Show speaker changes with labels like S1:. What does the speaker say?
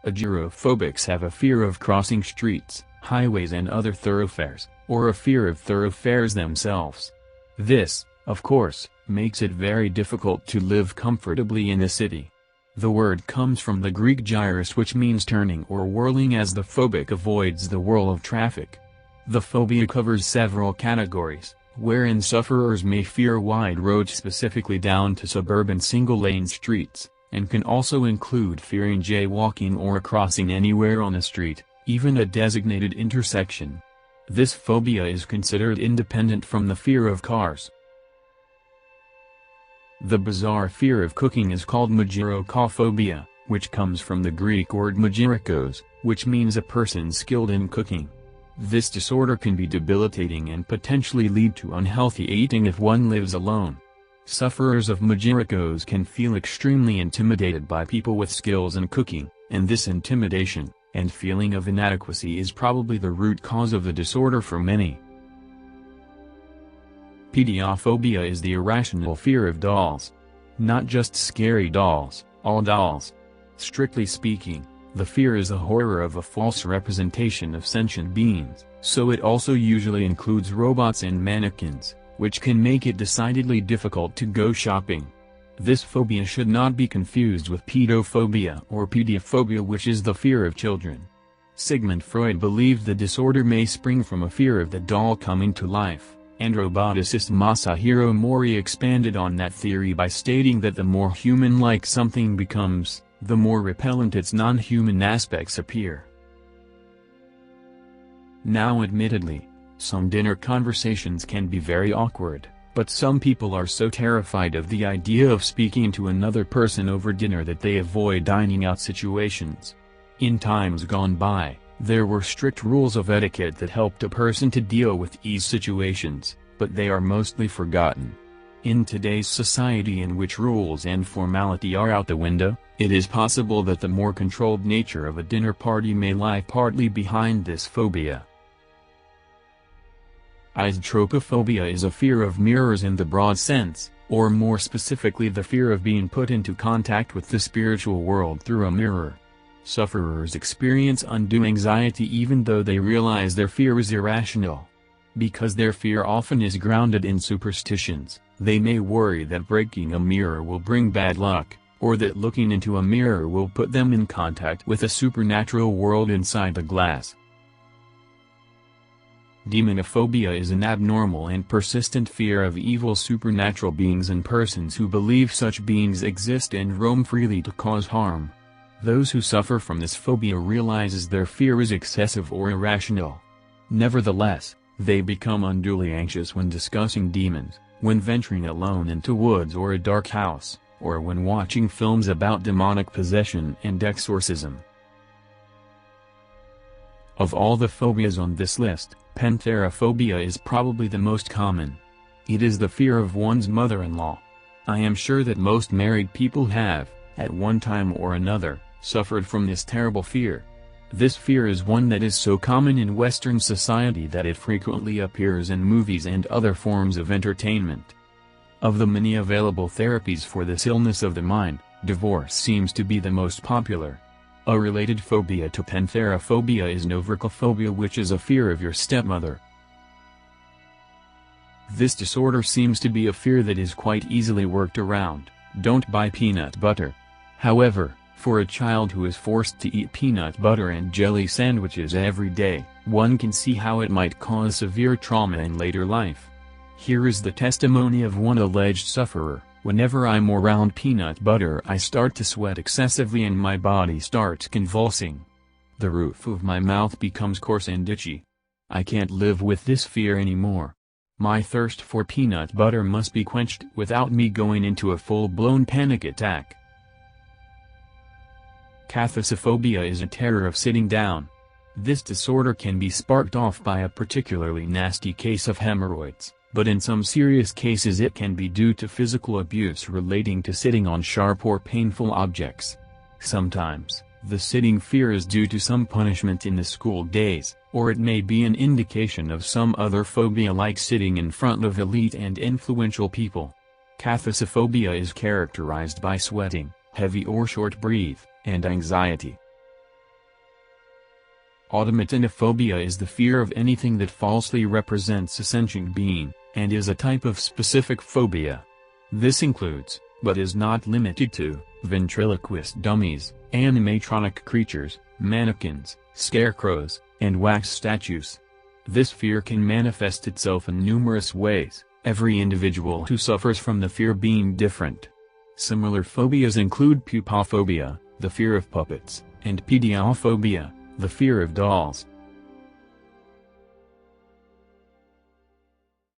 S1: Agirophobics have a fear of crossing streets, highways and other thoroughfares, or a fear of thoroughfares themselves. This, of course, makes it very difficult to live comfortably in a city. The word comes from the Greek gyros, which means turning or whirling, as the phobic avoids the whirl of traffic. The phobia covers several categories, wherein sufferers may fear wide roads, specifically down to suburban single-lane streets, and can also include fearing jaywalking or crossing anywhere on a street, even a designated intersection. This phobia is considered independent from the fear of cars. The bizarre fear of cooking is called magirokophobia, which comes from the Greek word magirikos, which means a person skilled in cooking. This disorder can be debilitating and potentially lead to unhealthy eating if one lives alone. Sufferers of magirikos can feel extremely intimidated by people with skills in cooking, and this intimidation and feeling of inadequacy is probably the root cause of the disorder for many. Pediophobia is the irrational fear of dolls. Not just scary dolls, all dolls. Strictly speaking, the fear is a horror of a false representation of sentient beings, so it also usually includes robots and mannequins, which can make it decidedly difficult to go shopping. This phobia should not be confused with pedophobia or pediophobia, which is the fear of children. Sigmund Freud believed the disorder may spring from a fear of the doll coming to life, and roboticist Masahiro Mori expanded on that theory by stating that the more human-like something becomes, the more repellent its non-human aspects appear. Now, admittedly, some dinner conversations can be very awkward, but some people are so terrified of the idea of speaking to another person over dinner that they avoid dining out situations. In times gone by, there were strict rules of etiquette that helped a person to deal with these situations, but they are mostly forgotten. In today's society, in which rules and formality are out the window, it is possible that the more controlled nature of a dinner party may lie partly behind this phobia. Isotropophobia is a fear of mirrors in the broad sense, or more specifically the fear of being put into contact with the spiritual world through a mirror. Sufferers experience undue anxiety even though they realize their fear is irrational. Because their fear often is grounded in superstitions, they may worry that breaking a mirror will bring bad luck, or that looking into a mirror will put them in contact with a supernatural world inside the glass. Demonophobia is an abnormal and persistent fear of evil supernatural beings and persons who believe such beings exist and roam freely to cause harm. Those who suffer from this phobia realizes their fear is excessive or irrational. Nevertheless, they become unduly anxious when discussing demons, when venturing alone into woods or a dark house, or when watching films about demonic possession and exorcism. Of all the phobias on this list, pantherophobia is probably the most common. It is the fear of one's mother-in-law. I am sure that most married people have, at one time or another, suffered from this terrible fear. This fear is one that is so common in Western society that it frequently appears in movies and other forms of entertainment. Of the many available therapies for this illness of the mind, divorce seems to be the most popular. A related phobia to pantherophobia is novricophobia, which is a fear of your stepmother. This disorder seems to be a fear that is quite easily worked around. Don't buy peanut butter. However, for a child who is forced to eat peanut butter and jelly sandwiches every day, one can see how it might cause severe trauma in later life. Here is the testimony of one alleged sufferer. Whenever I'm around peanut butter, I start to sweat excessively and my body starts convulsing. The roof of my mouth becomes coarse and itchy. I can't live with this fear anymore. My thirst for peanut butter must be quenched without me going into a full-blown panic attack. Cathosophobia is a terror of sitting down. This disorder can be sparked off by a particularly nasty case of hemorrhoids, but in some serious cases it can be due to physical abuse relating to sitting on sharp or painful objects. Sometimes, the sitting fear is due to some punishment in the school days, or it may be an indication of some other phobia like sitting in front of elite and influential people. Cathosophobia is characterized by sweating, heavy or short breath, and anxiety. Automatinophobia is the fear of anything that falsely represents a sentient being, and is a type of specific phobia. This includes, but is not limited to, ventriloquist dummies, animatronic creatures, mannequins, scarecrows, and wax statues. This fear can manifest itself in numerous ways, every individual who suffers from the fear being different. Similar phobias include pupophobia, the fear of puppets, and pediophobia, the fear of dolls.